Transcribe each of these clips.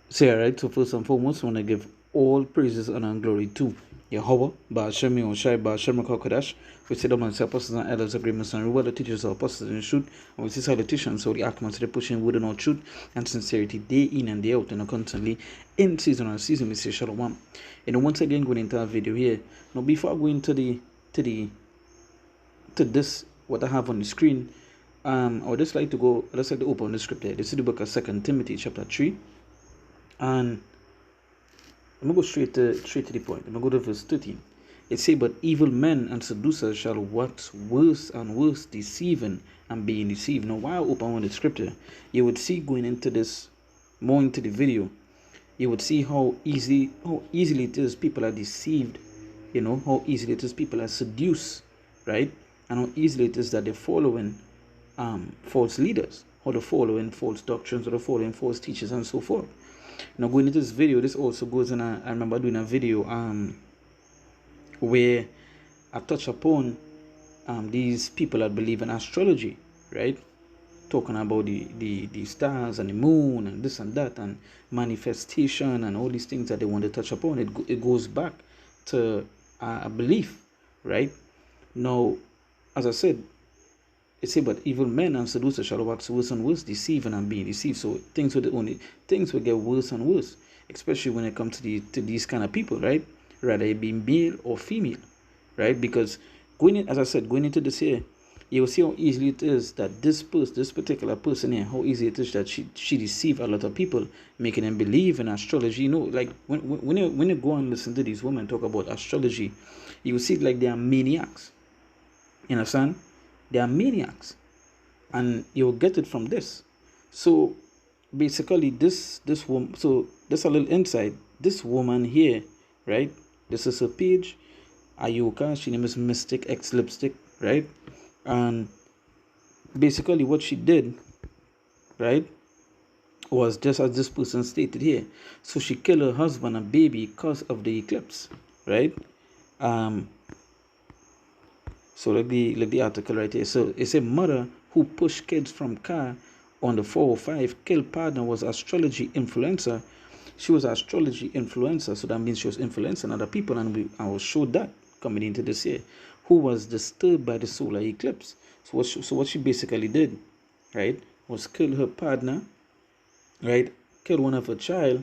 So, yeah, right. So, first and foremost, I want to give all praises honor, and glory to Yahweh, Ba'ashem Yahushai, Ba'ashem Kodash. We say them as apostles and elders, agreements and reward the teachers of apostles in truth. And we see salutations, so the accomans, the pushing word and all truth and sincerity, day in and day out, and constantly in season and season. We say Shalom. And once again, going into our video here. Now, before I go into to the to this, what I have on the screen, I would just like to go. Let's like to open the script here. This is the book of 2 Timothy, chapter 3, and I'm gonna go straight to the point. I'm gonna go to verse 13. It say, but evil men and seducers shall wax worse and worse, deceiving and being deceived. Now, while I open on the scripture, you would see going into this more into the video, you would see how easily it is people are deceived, how easily it is people are seduced, right? And how easily it is that they're following false leaders, or they're following false doctrines, or they're following false teachers, and so forth. Now, going into this video, this also goes in I remember doing a video where I touch upon these people that believe in astrology, right? Talking about the stars and the moon and this and that and manifestation and all these things that they want to touch upon. It goes back to a belief, right? Now, as I said, it say, but evil men and seducers shall wax worse and worse, deceiving and being deceived. So things will get worse and worse, especially when it comes to these kind of people, right? Rather it be male or female, right? Because as I said, going into this here, you will see how easily it is that this particular person here, how easy it is that she deceive a lot of people, making them believe in astrology. Like when you go and listen to these women talk about astrology, you will see like they are maniacs. You understand? They are maniacs, and you'll get it from this. So basically, this woman. So there's a little insight. This woman here, right? This is her page. Ayoka. She name is Mystic X Lipstick, right? And basically, what she did, right, was just as this person stated here. So she killed her husband and baby because of the eclipse, right? So like the article right here. So it's a mother who pushed kids from car on the 405. Killed partner was astrology influencer. She was astrology influencer, so that means she was influencing other people, and I will show that coming into this year. Who was disturbed by the solar eclipse. So what she basically did, right, was kill her partner, right, kill one of her child,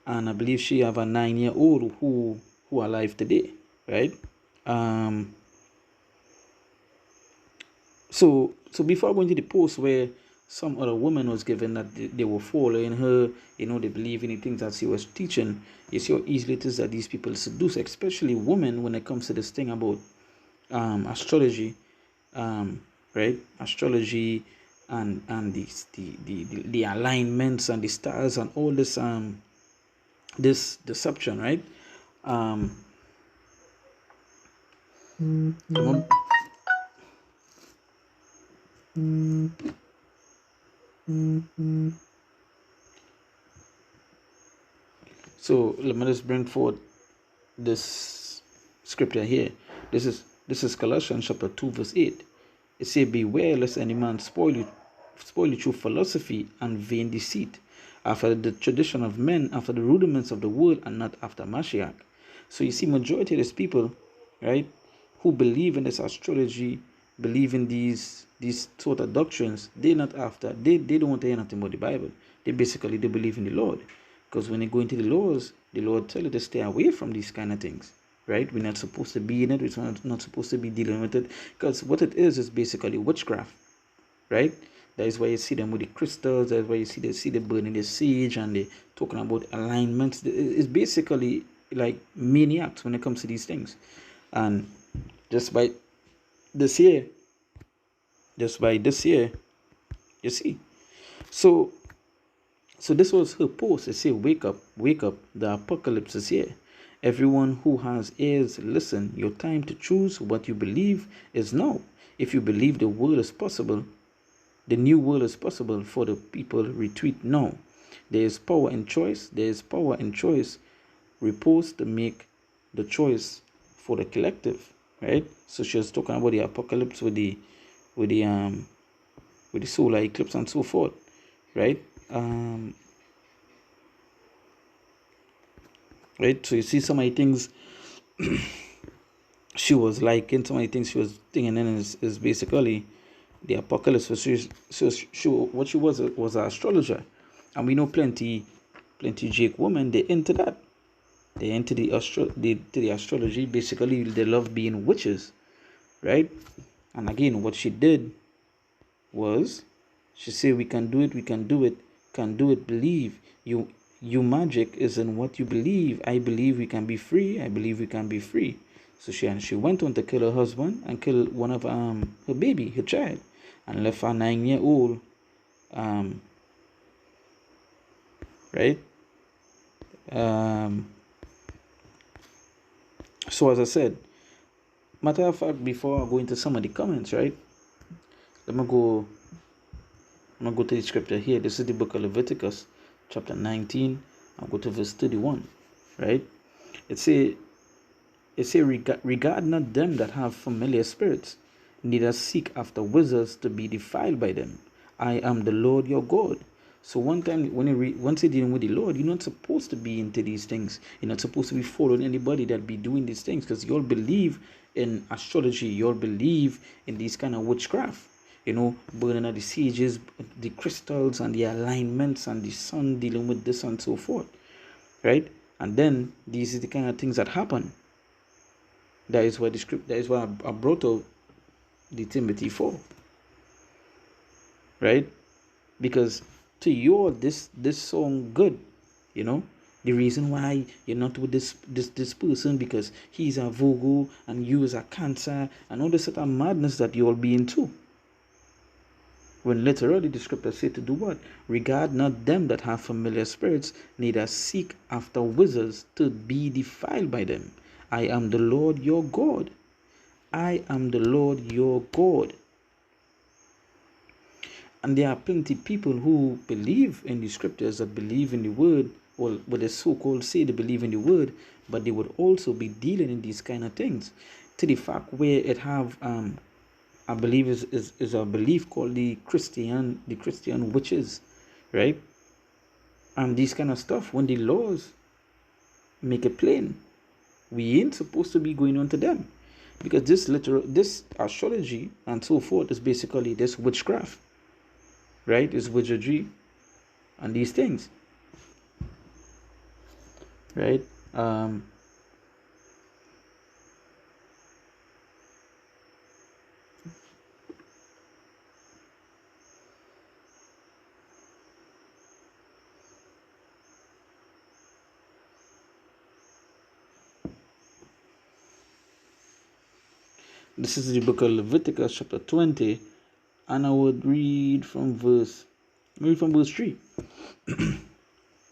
and I believe she have a 9-year-old who alive today, right? So before going to the post where some other woman was given that they were following her, they believe in the things that she was teaching, you see how easily it is that these people seduce, especially women, when it comes to this thing about astrology, right? Astrology and the alignments and the stars and all this deception, right? So let me just bring forward this scripture here. This is Colossians chapter 2 verse 8. It says, beware lest any man spoil you through philosophy and vain deceit, after the tradition of men, after the rudiments of the world, and not after Mashiach. So you see, majority of these people, right, who believe in this astrology, believe in these sort of doctrines, they don't want to hear nothing about the Bible. They believe in the Lord. Because when they go into the laws, the Lord tell you to stay away from these kind of things, right? We're not supposed to be in it. We're not supposed to be dealing with it. Because what it is basically witchcraft, right? That is why you see them with the crystals. That's why you see they burning the sage and they talking about alignments. It's basically like maniacs when it comes to these things. And just by this year, you see. So this was her post. It said, wake up, the apocalypse is here. Everyone who has ears, listen. Your time to choose what you believe is now. If you believe the world is possible, the new world is possible for the people, retweet now. There is power in choice. Repost to make the choice for the collective, right? So she was talking about the apocalypse with the solar eclipse and so forth, right? right? So you see some of the things she was liking, some of the things she was thinking in is basically the apocalypse. So what she was an astrologer, and we know plenty Jake women, they into that. They into the astrology. Basically, they love being witches, right? And again, what she did was she said, we can do it, believe. You magic is in what you believe. I believe we can be free. I believe we can be free. So she went on to kill her husband and kill one of her baby, her child, and left her 9-year old, right? Um so as I said, matter of fact, before I go into some of the comments, right? Let me go I'm gonna go to the scripture here. This is the book of Leviticus, chapter 19. I'll go to verse 31, right? It say regard not them that have familiar spirits, neither seek after wizards to be defiled by them. I am the Lord your God. So one time when once you're dealing with the Lord, you're not supposed to be into these things. You're not supposed to be following anybody that be doing these things, because you all believe in astrology, you all believe in these kind of witchcraft. Burning of the sages, the crystals and the alignments and the sun dealing with this and so forth, right? And then these are the kind of things that happen. That is why I brought up the Timothy 4, right? Because to you all, this song good, the reason why you're not with this person because he's a Virgo and you is a Cancer and all this sort of madness that you all be into. When literally the scripture say to do what? Regard not them that have familiar spirits, neither seek after wizards to be defiled by them. I am the Lord your God. I am the Lord your God. And there are plenty of people who believe in the scriptures, that believe in the word, or what they so-called say they believe in the word, but they would also be dealing in these kind of things, to the fact where it have I believe is a belief called the Christian witches, right? And these kind of stuff, when the laws make it plain, we ain't supposed to be going on to them, because this astrology and so forth is basically this witchcraft, right? It's wizardry and these things, right? This is the book of Leviticus chapter 20, and I would read from verse 3.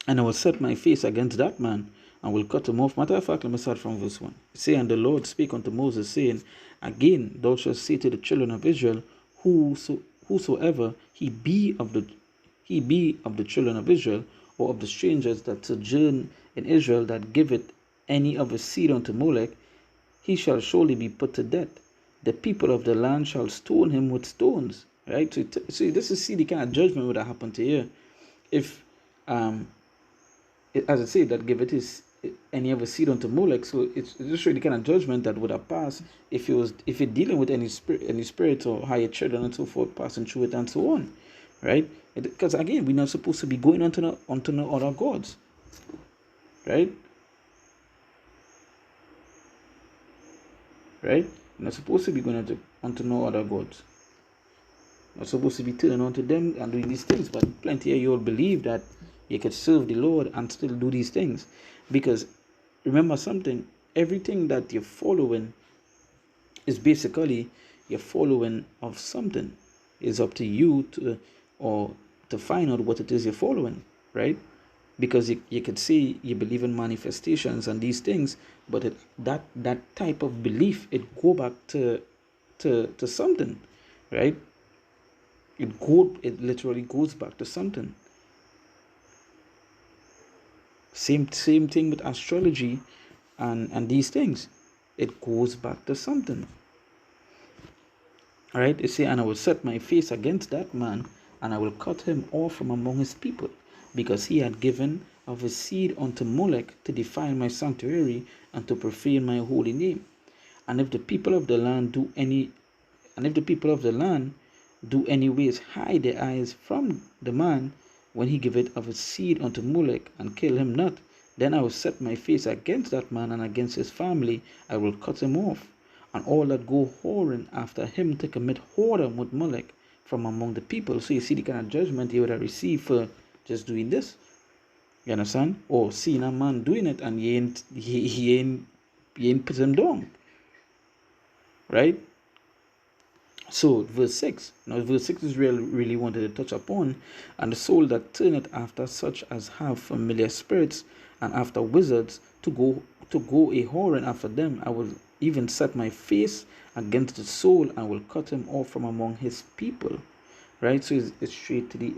And I will set my face against that man and will cut him off. Matter of fact, let me start from verse 1. Say, and the Lord spake unto Moses, saying, again thou shalt say to the children of Israel, whosoever he be of the children of Israel, or of the strangers that sojourn in Israel, that giveth any of his seed unto Molech, he shall surely be put to death. The people of the land shall stone him with stones. Right? So this is see the kind of judgment would have happened to here if as I say, that give it is any other seed unto Molech. So it's just really the kind of judgment that would have passed if it dealing with any spirit or higher children and so forth, passing through it and so on, right? Because again, we're not supposed to be going onto no other gods, right? Right? We're not supposed to be going onto no other gods. Not supposed to be turning onto them and doing these things, but plenty of you all believe that you could serve the Lord and still do these things. Because remember something, everything that you're following is basically you're following of something. It's up to you to find out what it is you're following, right? Because you could say you believe in manifestations and these things, but that type of belief, it go back to something, right? It literally goes back to something. Same thing with astrology and these things. It goes back to something. Alright, you say, and I will set my face against that man, and I will cut him off from among his people, because he had given of his seed unto Molech to defile my sanctuary and to profane my holy name. And if the people of the land do any and if the people of the land do anyways hide their eyes from the man when he giveth of his seed unto Molech, and kill him not, then I will set my face against that man and against his family. I will cut him off, and all that go whoring after him to commit whoredom with Molech from among the people. So you see the kind of judgment he would have received for just doing this. You understand? Or seeing a man doing it and he ain't put him down. Right? So verse 6. Now verse 6 is really wanted to touch upon. And the soul that turneth after such as have familiar spirits and after wizards to go a whoring after them, I will even set my face against the soul and will cut him off from among his people. Right? So it's straight to it.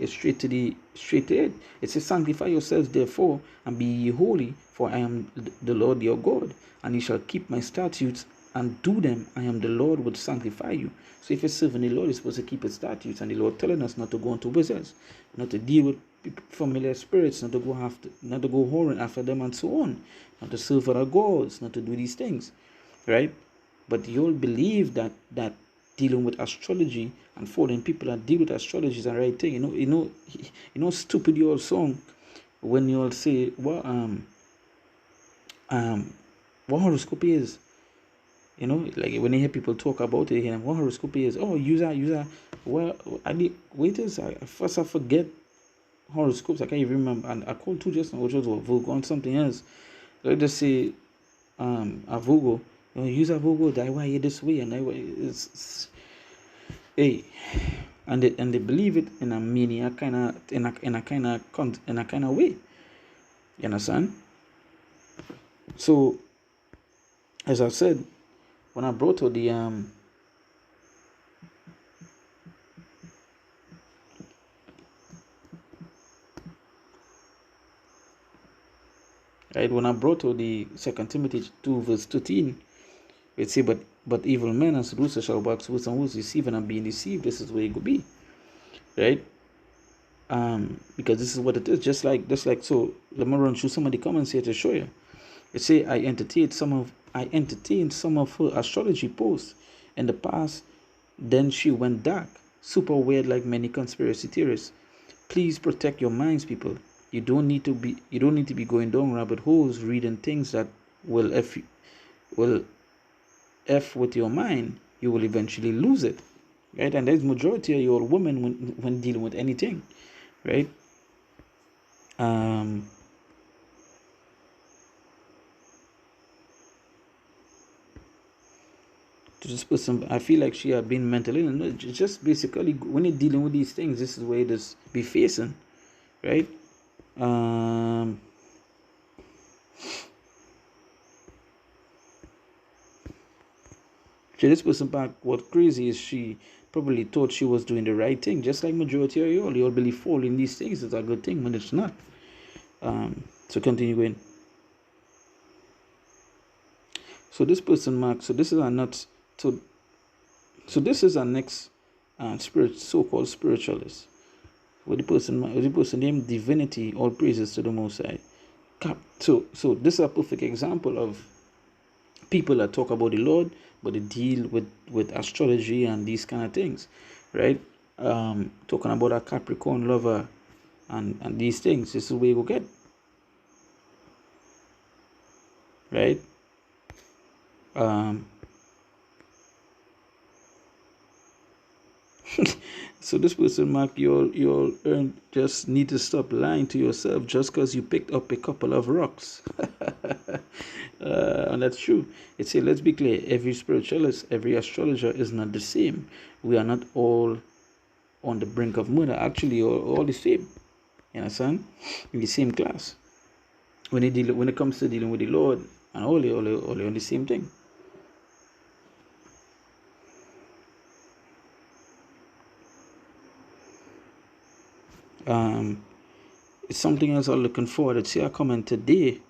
It says, sanctify yourselves therefore and be ye holy, for I am the Lord your God, and ye shall keep my statutes and do them. I am the Lord would sanctify you. So if you're serving the Lord, you're supposed to keep his statutes, and the Lord telling us not to go into wizards, not to deal with familiar spirits, not to go whoring after them, and so on, not to serve other gods, not to do these things, right? But you'll believe that dealing with astrology and following people that deal with astrology is the right thing. You know, stupid your song when you all say what horoscope is. You know, like when you hear people talk about it, what horoscope is. Oh, user. Well, I forget horoscopes. I can't even remember. And I called two just now, which was Virgo on something else. Let's just say a Virgo. Use a Virgo. That why you this way, and that way it's hey, and they believe it in a mania kind of in a kind of way. You understand? So, as I said, when I brought to the right, when I brought to the 2 Timothy 2 verse 13, it say, but evil men and seducers shall wax worse and worse, deceiving and being deceived. This is where it could be, right? Because this is what it is. Just like so. Let me run through some of the comments here to show you. It say I entertained some of her astrology posts in the past. Then she went dark, super weird, like many conspiracy theorists. Please protect your minds, people. You don't need to be going down rabbit holes reading things that will f with your mind. You will eventually lose it, right? And there's majority of your women when dealing with anything, right? To this person, I feel like she had been mentally ill. No, just basically when you're dealing with these things, this is where it is be facing, right? So this person back, what crazy is she probably thought she was doing the right thing, just like majority of you all believe following these things is a good thing when it's not. So continue going. So this person mark, so this is a not so this is our next so-called spiritualist. With the person named Divinity, all praises to the Most High. So this is a perfect example of people that talk about the Lord, but they deal with astrology and these kind of things, right? Talking about a Capricorn lover and these things. This is where you go get, right? So this person mark, you'll just need to stop lying to yourself just because you picked up a couple of rocks. And that's true. It says, let's be clear, every spiritualist, every astrologer is not the same. We are not all on the brink of murder. Actually, all the same. You understand? In the same class. When it comes to dealing with the Lord, and all on the same thing. It's something else I'm looking forward to see a comment today.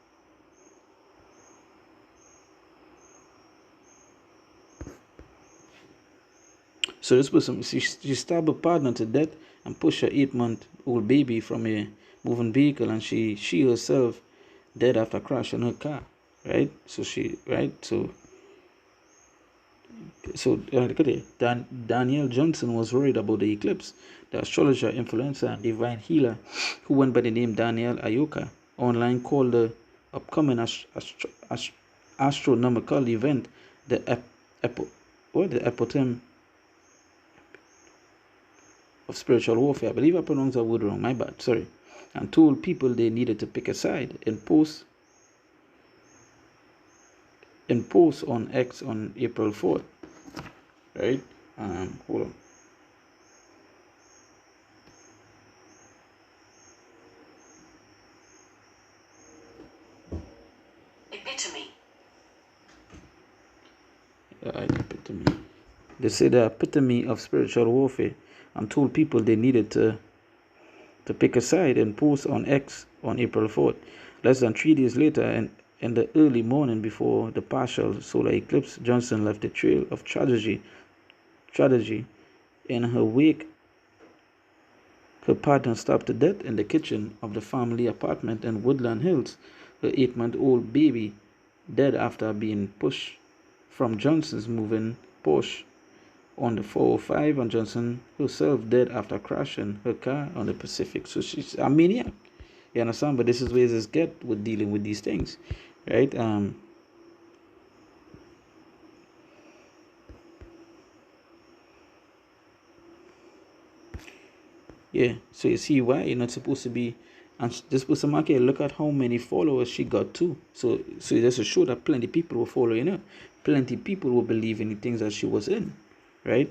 So this person, she stabbed a partner to death and pushed her 8-month-old baby from a moving vehicle, and she herself dead after crashing her car, right? So look at it. Danielle Johnson was worried about the eclipse. The astrologer, influencer, and divine healer, who went by the name Danielle Ayoka, online called the upcoming astronomical event the the epitome of spiritual warfare. I believe I pronounced that word wrong. My bad. Sorry. And told people they needed to pick a side in posts on X on April 4th. Right? Hold on. Epitome. Epitome. They say the epitome of spiritual warfare, and told people they needed to pick a side and post on X on April 4th. Less than 3 days later, and in the early morning before the partial solar eclipse, Johnson left a trail of tragedy. In her wake, her partner stopped to death in the kitchen of the family apartment in Woodland Hills. Her 8-month-old baby dead after being pushed from Johnson's moving Porsche on the 405, and Johnson herself dead after crashing her car on the Pacific. So she's a maniac. You understand? But this is where this get with dealing with these things, right? Yeah. So you see why you're not supposed to be. And this person market, look at how many followers she got too. So just to show that plenty people were following her, plenty people were believing the things that she was in, right?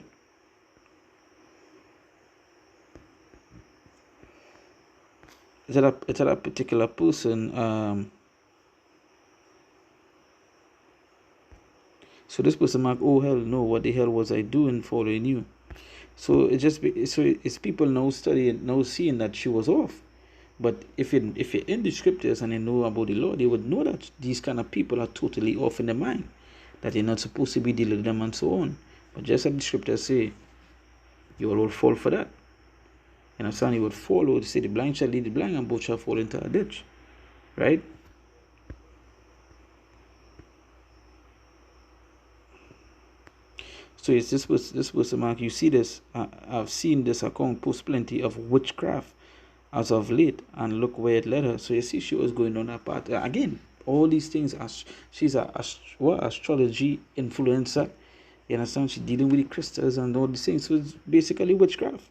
It's at a particular person. So this person mark, oh hell no, what the hell was I doing following you? So it's people now studying, now seeing that she was off. But if you're in the scriptures and you know about the law, they would know that these kind of people are totally off in their mind, that you're not supposed to be dealing with them and so on. But just as the scriptures say, you will fall for that. You understand? You would follow. They say the blind shall lead the blind, and both shall fall into a ditch, right? So it's this was the mark. You see this? I've seen this account post plenty of witchcraft as of late, and look where it led her. So you see, she was going on that path again. All these things. She's a astrology influencer. You understand? She's dealing with the crystals and all these things. So it's basically witchcraft,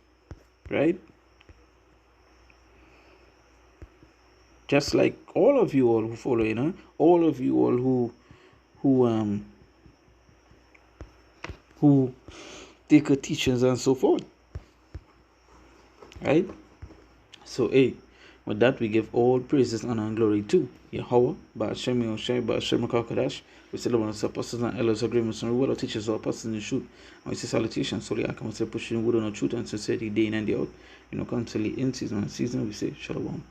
right? Just like all of you all who follow, all of you all who take her teachings and so forth, right? So, with that we give all praises, honor, and glory to Yahweh, Ba'ashem Yoshai, Ba'ashem Kakadash. We celebrate our apostles and elders, agreements, and reward our teachers, our apostles in the truth. And we say salutations, so I come and say pushing wood on the truth and sincerity day in and day out. Constantly in season and season, we say shalom.